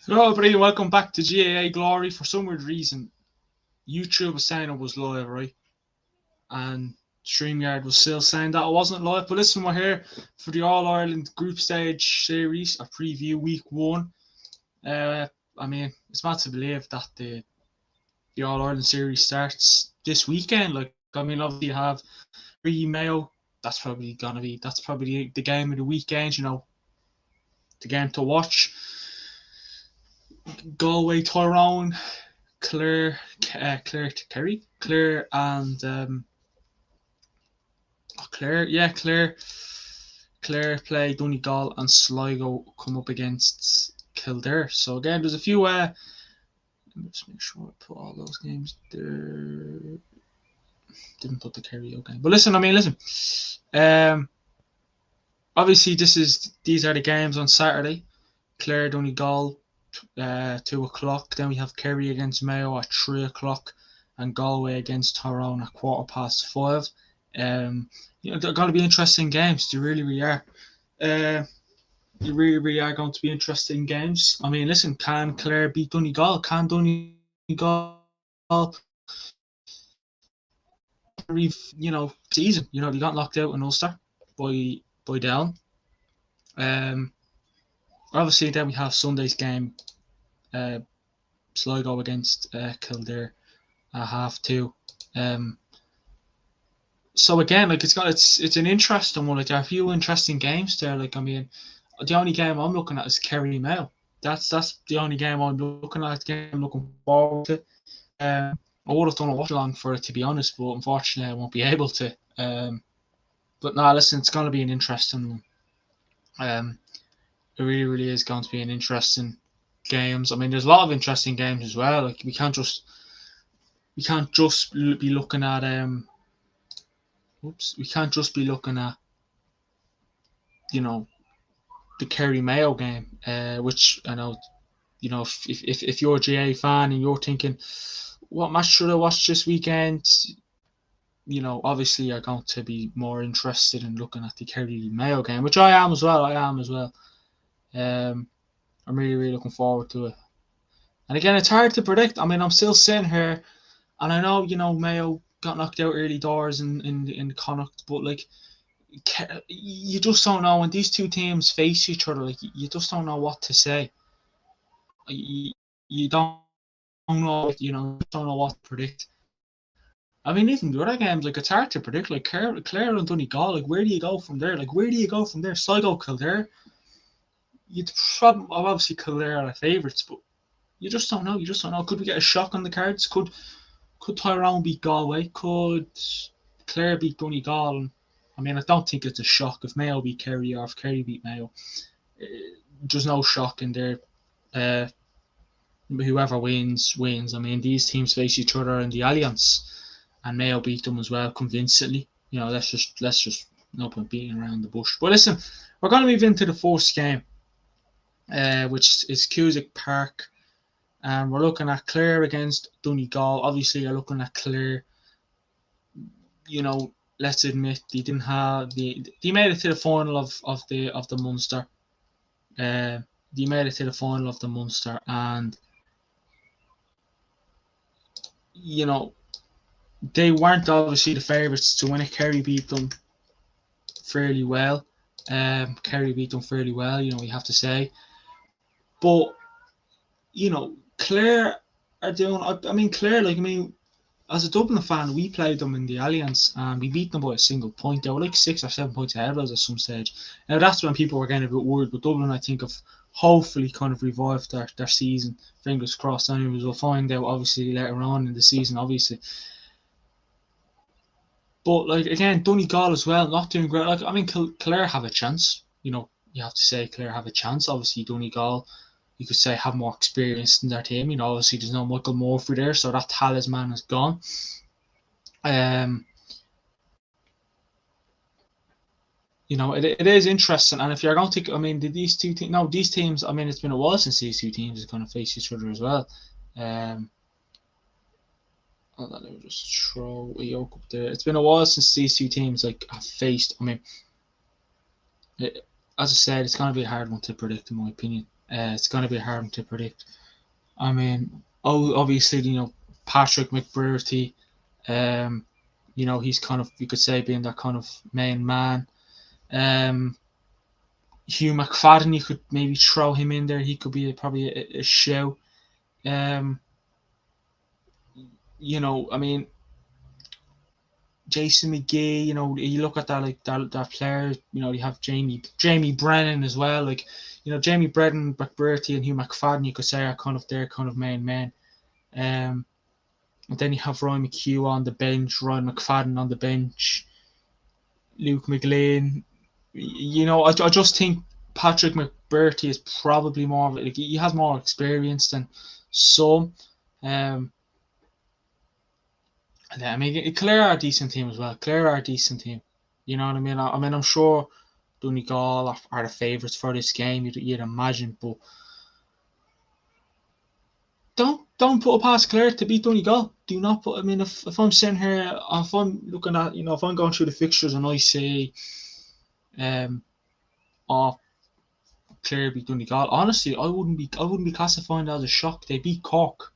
Hello, everybody. Welcome back to GAA Glory. For some weird reason, YouTube was saying it was live, right? And StreamYard was still saying that it wasn't live. But listen, we're here for the All Ireland Group Stage Series, a preview week one. It's mad to believe that the All Ireland Series starts this weekend. Obviously, you have Mayo. That's probably the game of the weekend. The game to watch. Galway, Tyrone, Kerry, and Clare play Donegal, and Sligo come up against Kildare. So again, there's a few. Let me just make sure I put all those games there. Didn't put the Kerry game, but listen. Um, Obviously, these are the games on Saturday. Clare Donegal, 2 o'clock. Then we have Kerry against Mayo at 3 o'clock, and Galway against Tyrone at 5:15. They're going to be interesting games. They really, really are. They really, really are going to be interesting games. I mean, listen, can Clare beat Donegal? Can Donegal, season? They got knocked out in Ulster by Down. Obviously, then we have Sunday's game. Sligo against Kildare at 2:30. So again, it's an interesting one. There are a few interesting games there. The only game I'm looking at is Kerry Mayo. That's the only game I'm looking at. The game I'm looking forward to. I would have done a watch along for it, to be honest, but unfortunately I won't be able to. But no, listen, it's going to be an interesting one. It really, really is going to be an interesting games. I mean, there's a lot of interesting games as well. Like we can't just be looking at we can't just be looking at the Kerry Mayo game, which I know if you're a GA fan and you're thinking what match should I watch this weekend, obviously you're going to be more interested in looking at the Kerry Mayo game, which I am as well. I'm really, really looking forward to it. And again, it's hard to predict. I mean, I'm still sitting here, and I know Mayo got knocked out early doors in Connacht, but you just don't know when these two teams face each other. Like you just don't know what to say. You don't know, don't know what to predict. I mean, even the other games, it's hard to predict. Like Clare and Donegal, where do you go from there? Sligo, Kildare. You'd probably obviously Kildare are the favourites, but you just don't know. Could we get a shock on the cards? Could Tyrone beat Galway? Could Clare beat Donegal? I mean, I don't think it's a shock if Mayo beat Kerry or if Kerry beat Mayo. There's no shock in there. Whoever wins. I mean, these teams face each other in the Alliance, and Mayo beat them as well convincingly. Let's just no point beating around the bush. But listen, we're going to move into the first game, which is Cusack Park. And we're looking at Clare against Donegal. Obviously, you're looking at Clare. Let's admit they didn't have they made it to the final of the Munster. They made it to the final of the Munster, and they weren't obviously the favourites to win it. Kerry beat them fairly well. We have to say. But Clare are doing. I mean, Clare. As a Dublin fan, we played them in the Alliance and we beat them by a single point. They were 6 or 7 points ahead of us at some stage. Now that's when people were getting a bit worried. But Dublin, I think, have hopefully kind of revived their season. Fingers crossed. Anyways, we'll find out obviously later on in the season, obviously. But again, Donegal as well, not doing great. Clare have a chance. You have to say Clare have a chance. Obviously, Donegal, you could say, have more experience in their team. Obviously there's no Michael Murphy there, so that talisman is gone. It is interesting, and if you're going to, these two teams. No, these teams. It's been a while since these two teams are going to face each other as well. Let me just throw a yoke up there. It's been a while since these two teams have faced. As I said, it's going to be a hard one to predict, in my opinion. It's going to be hard to predict. I mean, obviously, Patrick McBrearty, he's kind of, you could say, being that kind of main man. Hugh McFadden, you could maybe throw him in there. He could be probably a show. Um, I mean, Jason McGee, you look at that, like that player, you have Jamie Brennan as well. Like, Jamie Brennan, McBrearty, and Hugh McFadden, you could say, are kind of their kind of main men. And then you have Ryan McHugh on the bench, Ryan McFadden on the bench, Luke McLean. I just think Patrick McBrearty is probably more of like, he has more experience than some. I mean, Clare are a decent team as well. Clare are a decent team. You know what I mean? I mean, I'm sure Donegal are the favourites for this game. You'd imagine, but don't put it past Clare to beat Donegal. Do not put. I mean, if I'm sitting here, if I'm looking at, if I'm going through the fixtures and I say, oh, Clare beat Donegal. Honestly, I wouldn't be classifying that as a shock. They beat Cork.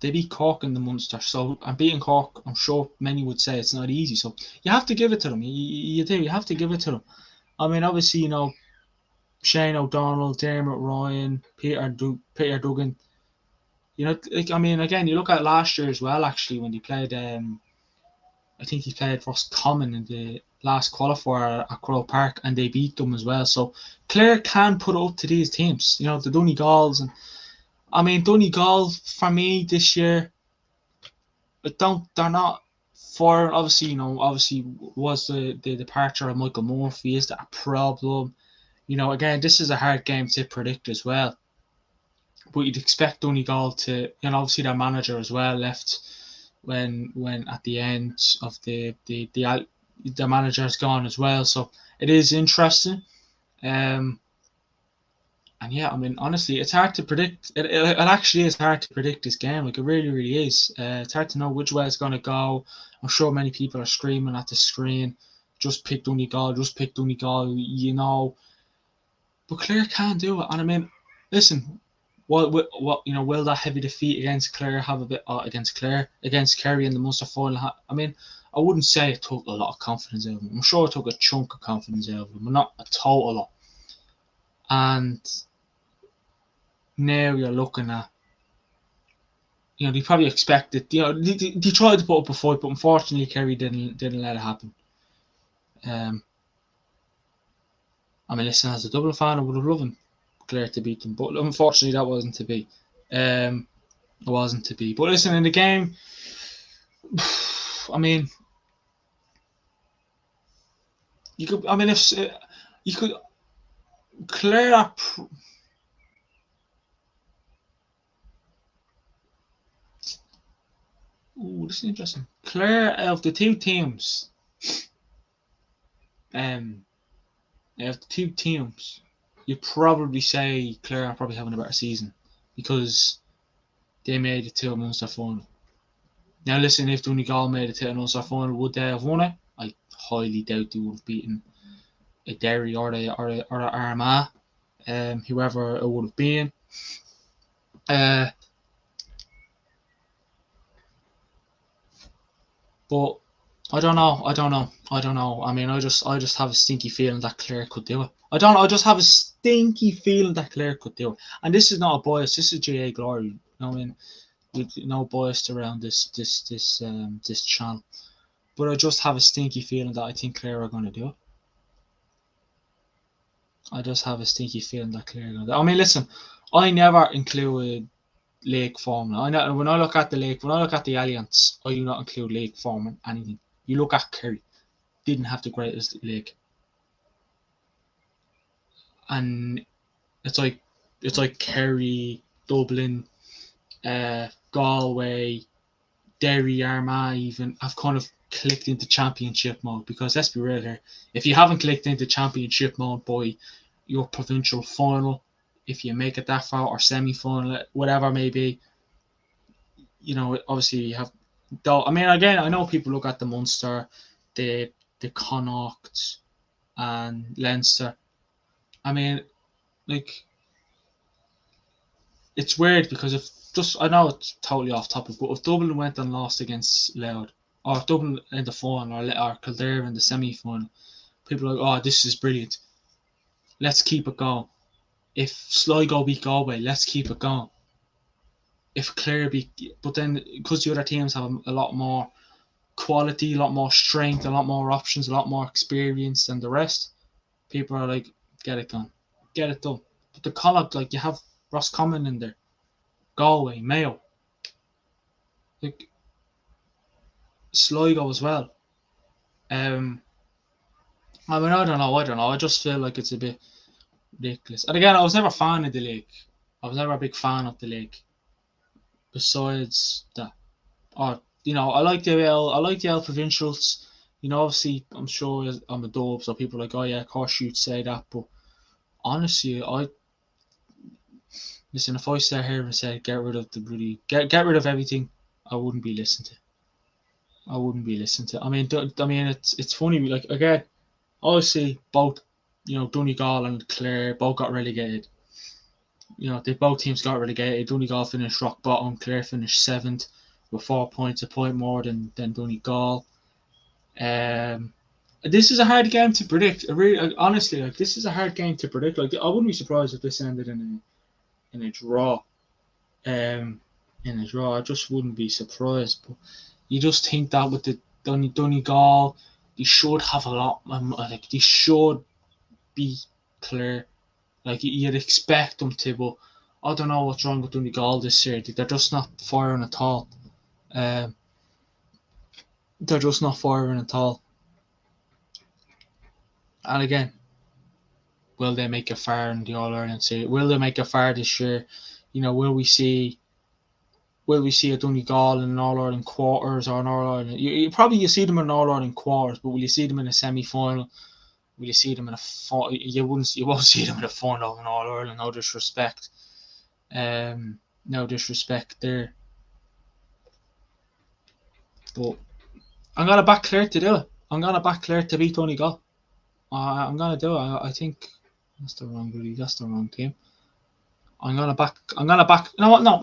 They beat Cork in the Munster. So, and beating Cork, I'm sure many would say it's not easy. So you have to give it to them. You do. You have to give it to them. I mean, obviously, Shane O'Donnell, Dermot Ryan, Peter Duggan. Like, I mean, again, you look at last year as well. Actually, when he played, I think he played Roscommon in the last qualifier at Crow Park, and they beat them as well. So Clare can put it up to these teams. The Donegals, and I mean, Donegal for me this year, they're not for, obviously, obviously was the departure of Michael Murphy. Is that a problem? Again, this is a hard game to predict as well. But you'd expect Donegal to, obviously their manager as well left when at the end of the manager's gone as well. So it is interesting. And yeah, I mean, honestly, it's hard to predict. It actually is hard to predict this game. Like, it really, really is. It's hard to know which way it's going to go. I'm sure many people are screaming at the screen, just pick Donegal, just pick Donegal, But Clare can't do it. And I mean, listen, will that heavy defeat against Clare have a bit against Kerry in the Munster final? I mean, I wouldn't say it took a lot of confidence out of them. I'm sure it took a chunk of confidence out of them, but not a total lot. And now you're looking at, they probably expected, they tried to put up a fight, but unfortunately Kerry didn't let it happen. I mean, listen, as a Dublin fan, I would have loved Clare to beat them, but unfortunately that wasn't to be. It wasn't to be. But listen, in the game, I mean, you could. I mean, if you could, Clare. Ooh, this is interesting. Clare, of the two teams, of the two teams, you'd probably say Clare are probably having a better season because they made it to a Munster final. Now, listen, if Donegal made it to an Ulster final, would they have won it? I highly doubt they would have beaten a Derry or a Armagh, whoever it would have been. But I don't know. I mean, I just have a stinky feeling that Clare could do it. I just have a stinky feeling that Clare could do it. And this is not a bias. This is GA Glory. I mean, with no bias around this channel. But I just have a stinky feeling that I think Clare are going to do it. I just have a stinky feeling that Clare are going to do it. I mean, listen, I never include Lake Formula. When I look at the Alliance, I do not include Lake Formula in anything. You look at Kerry, didn't have the greatest lake, and it's like Kerry, Dublin, Galway, Derry, Armagh even have kind of clicked into championship mode, because let's be real here, if you haven't clicked into championship mode by your provincial final, if you make it that far, or semi-final, whatever it may be, obviously you have. I mean, again, I know people look at the Munster, the Connacht, and Leinster, I mean, like, it's weird because if just I know it's totally off topic, but if Dublin went and lost against Louth, or if Dublin in the final, or Kildare in the semi-final, people are like, oh, this is brilliant. Let's keep it going. If Sligo beat Galway, let's keep it going. If Clare beat, but then because the other teams have a lot more quality, a lot more strength, a lot more options, a lot more experience than the rest, people are like, get it done, get it done. But the Connacht, like you have Roscommon in there, Galway, Mayo, like Sligo as well. Um, I mean, I don't know. I just feel like it's a bit ridiculous. And again, I was never a fan of the league. I was never a big fan of the league. Besides that, or I like the L provincials. Obviously, I'm sure I'm a dub, so people are like, oh yeah, of course you'd say that. But honestly, I listen. If I sat here and said get rid of the bloody get rid of everything, I wouldn't be listening to. I wouldn't be listening to. I mean, it's funny. Like again, obviously both, Donegal and Clare both got relegated. They both teams got relegated. Donegal finished rock bottom. Clare finished seventh with 4 points, a point more than Donegal. Um, this is a hard game to predict. Honestly, like this is a hard game to predict. Like I wouldn't be surprised if this ended in a draw. Um, in a draw, I just wouldn't be surprised. But you just think that with the Donegal, they should have a lot. Like they should be clear. Like you'd expect them to, but I don't know what's wrong with Donegal this year. They're just not firing at all. Um, they're just not firing at all. And again, will they make a fire in the All Ireland series? Will they make a fire this year? Will we see a Donegal in an All Ireland quarters or an All Ireland? You see them in an All Ireland quarters, but will you see them in a semi final? Will you see them in a final? You won't see them in a final of an All Ireland. No disrespect. No disrespect there. But I'm gonna back Clare to do it. I'm gonna back Clare to beat Donegal. I'm gonna do it. I think that's the wrong team. I'm gonna back. You know what? No.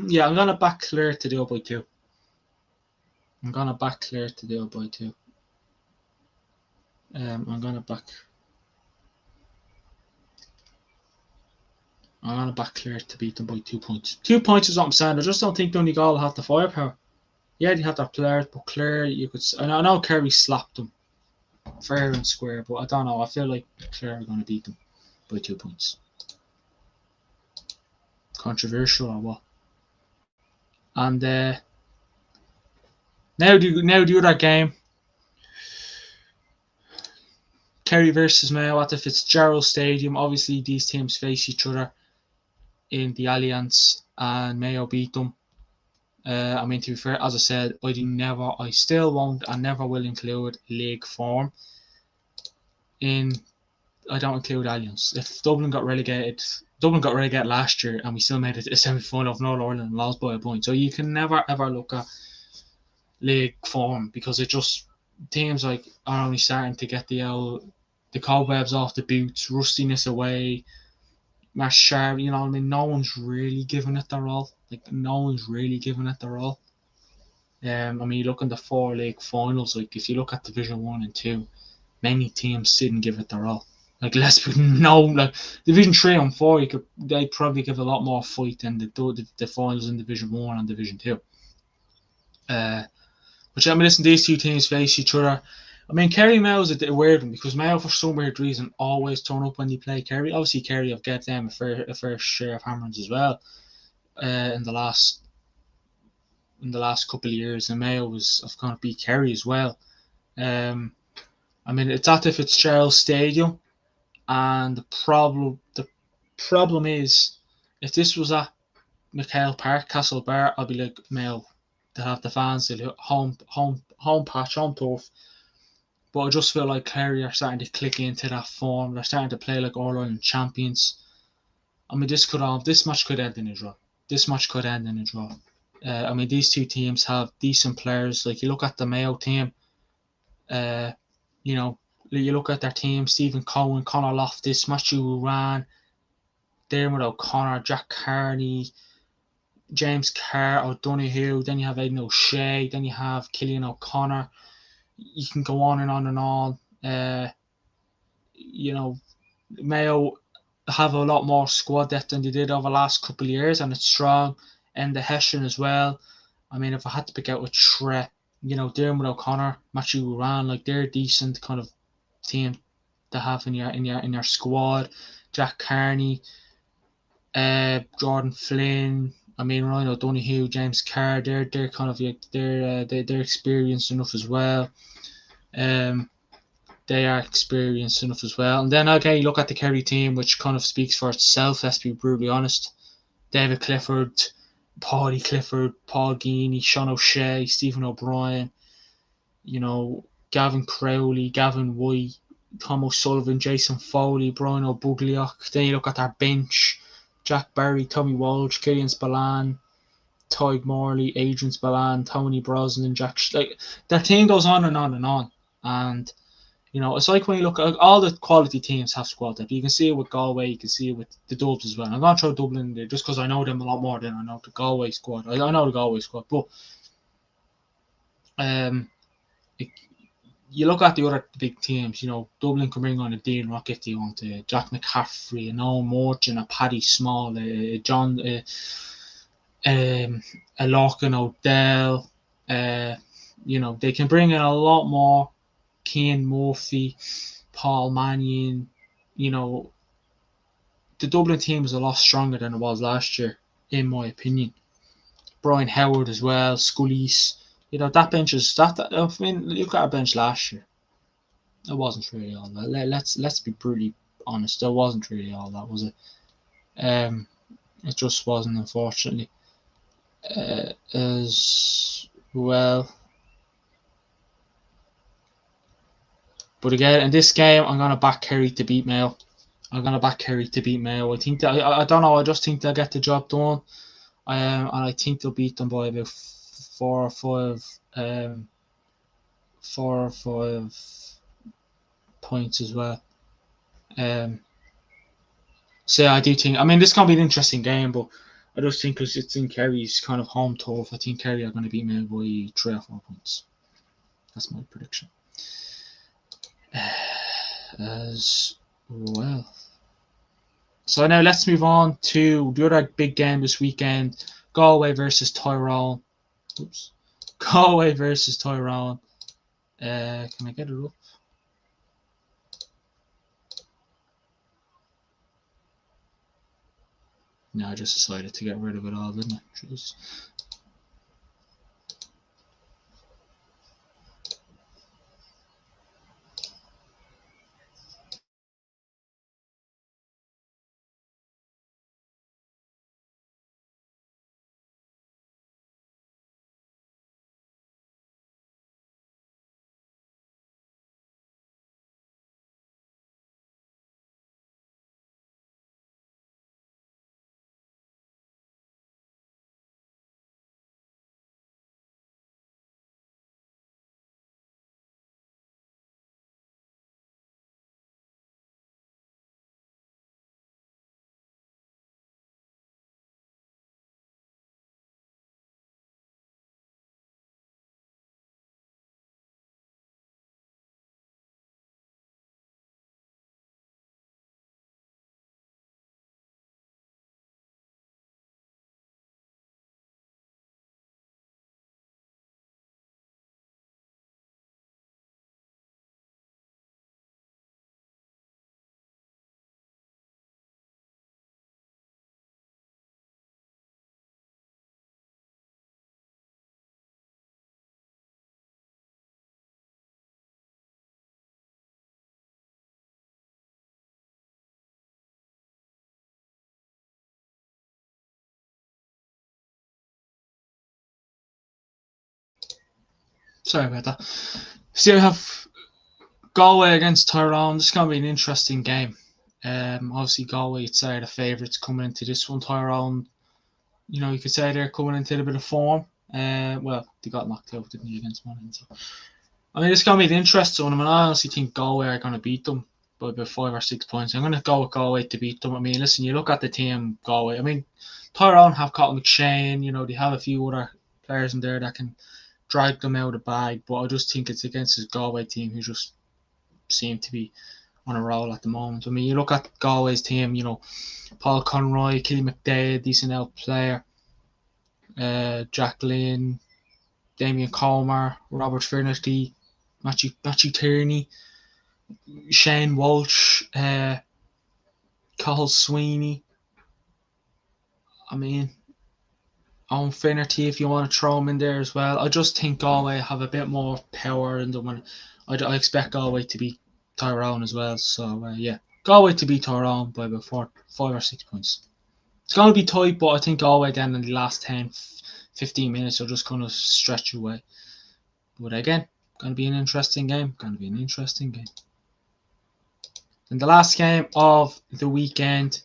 Yeah, I'm gonna back Clare to do it by 2. I'm gonna back Clare to do it by 2. I'm gonna back. I'm gonna back Clare to beat them by 2 points. 2 points is what I'm saying. I just don't think Donegal have the firepower. Yeah, they have their players, but Clare, you could. I know Kerry slapped them fair and square, but I don't know. I feel like Clare are gonna beat them by 2 points. Controversial or what? And now the other game, Kerry versus Mayo at the Fitzgerald Stadium. Obviously, these teams face each other in the Alliance, and Mayo beat them. I mean, to be fair, as I said, I still won't and never will include league form in. I don't include Alliance. If Dublin got relegated last year, and we still made it to the semi-final of All Ireland and lost by a point. So you can never ever look at league form because it just teams like are only starting to get the cobwebs off the boots, rustiness away, match sharp. You know what I mean? No one's really giving it their all. Like no one's really giving it their all. I mean, you look in the 4 league finals. Like if you look at Division 1 and 2, many teams didn't give it their all. Like like Division 3 and 4, they probably give a lot more fight than the finals in Division 1 and Division 2. Which I mean, listen, these two teams face each other. I mean, Kerry Mayo is a weird one because Mayo, for some weird reason, always turn up when they play Kerry. Obviously, Kerry have get them a fair share of hammerings as well in the last couple of years, and Mayo have kind of beat Kerry as well. I mean, it's at the Fitzgerald Stadium, and the problem is, if this was at McHale Park, Castlebar, I'd be like Mayo. To have the fans, home patch, home turf. But I just feel like Kerry are starting to click into that form. They're starting to play like All Ireland champions. I mean, this match could end in a draw. I mean, these two teams have decent players. Like you look at the Mayo team, you know, You look at their team: Stephen Cohen, Conor Loftus, Matthew Ran, Dermot O'Connor, Jack Carney, James Carr, O'Donoghue. Then you have Aidan O'Shea. Then you have Killian O'Connor. You can go on and on and on. You know, Mayo have a lot more squad depth than they did over the last couple of years, and it's strong. And the Hessian as well. I mean, if I had to pick out a threat, Dermot O'Connor, Matthew Ran, like they're a decent kind of team to have in your squad. Jack Carney, Jordan Flynn. I mean, Ryan O'Donoghue, James Carr. They're kind of they're experienced enough as well. They are experienced enough as well. And then again, you look at the Kerry team, which kind of speaks for itself. Let's be brutally honest. David Clifford, Paudie Clifford, Paul Geaney, Sean O'Shea, Stephen O'Brien. Gavin Crowley, Gavin White, Tom O'Sullivan, Jason Foley, Brian O'Bugliok. Then you look at our bench: Jack Barry, Tommy Walsh, Killian Spillane, Tyg Morley, Adrian Spillane, Tony Brosnan, Jack. Like their team goes on and on and on. And it's like when you look at all the quality teams have squad depth. You can see it with Galway, you can see it with the Dubs as well. I'm going to throw Dublin in there just because I know them a lot more than I know the Galway squad. I know the Galway squad, but you look at the other big teams. Dublin can bring on a Dean Rock if they want to, Jack McCaffrey, an Owen Morton, a Paddy Small, a John, a Larkin O'Dell. They can bring in a lot more. Cian Murphy, Paul Mannion. The Dublin team is a lot stronger than it was last year, in my opinion. Brian Howard as well, Scully's. That bench is that. I mean, look at our bench last year. It wasn't really all that. Let's be brutally honest. It wasn't really all that, was it? It just wasn't, unfortunately. As well. But again, in this game, I'm gonna back Kerry to beat Mayo. I think that I don't know. I just think they'll get the job done. And I think they'll beat them by about 4 or 5 points as well. So yeah, I do think. I mean, this is gonna be an interesting game, but I just think because it's in Kerry's kind of home turf, I think Kerry are going to beat Mayo by 3 or 4 points. That's my prediction. As well. So now let's move on to the other big game this weekend: Galway versus Tyrone. Galway versus Tyrone. Can I get it up? No, I just decided to get rid of it all, didn't I? Jeez. Sorry about that. So you have Galway against Tyrone. This is going to be an interesting game. Obviously, Galway, it's the favourites coming into this one. Tyrone, you could say they're coming into a bit of form. Well, they got knocked out, didn't they, against Monaghan. So. I mean, it's going to be an interesting one. I mean, I honestly think Galway are going to beat them by about 5 or 6 points. I'm going to go with Galway to beat them. I mean, listen, you look at the team, Galway. I mean, Tyrone have Colin McShane, they have a few other players in there that can drag them out of the bag, but I just think it's against this Galway team who just seem to be on a roll at the moment. I mean, you look at Galway's team, Paul Conroy, Killy McDade, decent out player, Jack Lynn, Damien Comer, Robert Finnerty, Matthew Tierney, Shane Walsh, Cathal Sweeney. I mean, Owen Finnerty, if you want to throw him in there as well. I just think Galway have a bit more power in them. I expect Galway to beat Tyrone as well. So, yeah. Galway to beat Tyrone by about 5 or 6 points. It's going to be tight, but I think Galway then in the last 10, 15 minutes are just going to stretch away. But again, going to be an interesting game. And the last game of the weekend,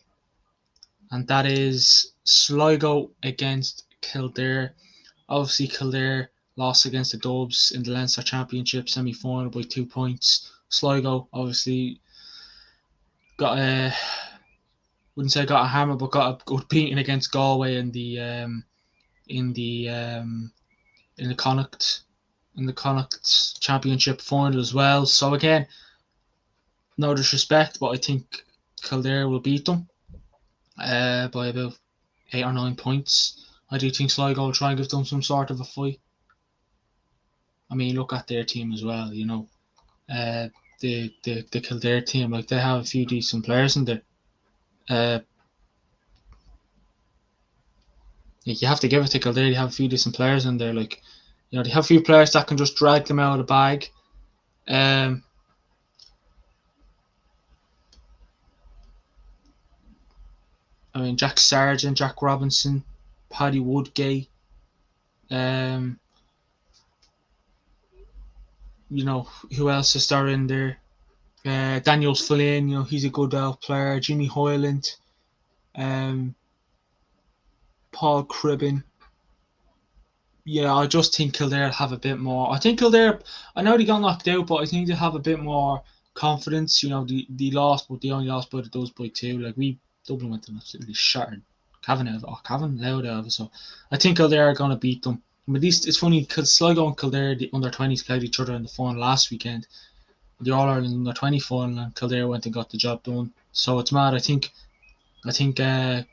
and that is Sligo against Kildare. Obviously, Kildare lost against the Dubs in the Leinster Championship semi-final by 2 points. Sligo obviously got wouldn't say got a hammer, but got a good beating against Galway in the Connacht Championship final as well. So again, no disrespect, but I think Kildare will beat them by about 8 or 9 points. I do think Sligo will try and give them some sort of a fight. I mean, look at their team as well. The Kildare team, like, they have a few decent players in there. You have to give it to Kildare. They have a few decent players in there. Like, they have a few players that can just drag them out of the bag. I mean, Jack Sargent, Jack Robinson, Paddy Woodgate. Who else is there in there? Daniel Flynn, he's a good player. Jimmy Hoyland, Paul Cribbin. Yeah, I just think Kildare have a bit more. I think Kildare, I know they got knocked out, but I think they have a bit more confidence. They lost, but they only lost by the by 2. Like, Dublin went and absolutely shattered Cavan loud out of it. So I think Kildare are going to beat them. But it's funny because Sligo and Kildare, the under-20s, played each other in the final last weekend. The All-Ireland under-20 final, and Kildare went and got the job done. So it's mad. I think the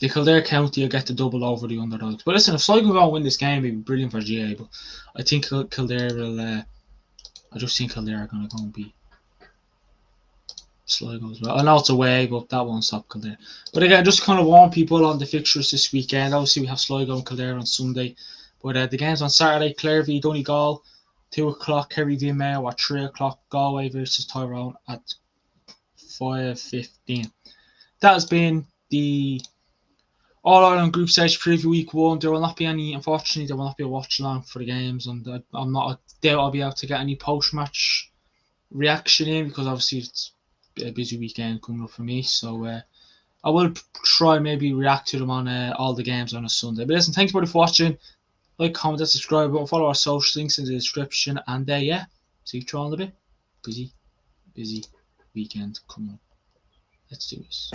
Kildare county will get the double over the underdogs. But listen, if Sligo go and win this game, it'd be brilliant for GA. But I think Kildare will. I just think Kildare are going to go and beat Sligo as well. I know it's away, but that won't stop Kildare. But again, just kind of warn people on the fixtures this weekend. Obviously, we have Sligo and Kildare on Sunday. But the game's on Saturday. Clare v Donegal, 2 o'clock. Kerry v Mayo at 3 o'clock. Galway versus Tyrone at 5:15. That has been the All-Ireland Group Stage Preview Week 1. Unfortunately, there will not be a watch along for the games. And I doubt I'll be able to get any post-match reaction in, because obviously it's a busy weekend coming up for me. So I will try maybe react to them on all the games on a Sunday. But listen, thanks everybody for watching. Like, comment, and subscribe, and follow our social links in the description. And yeah, see you all in a bit. Busy weekend coming up. Let's do this.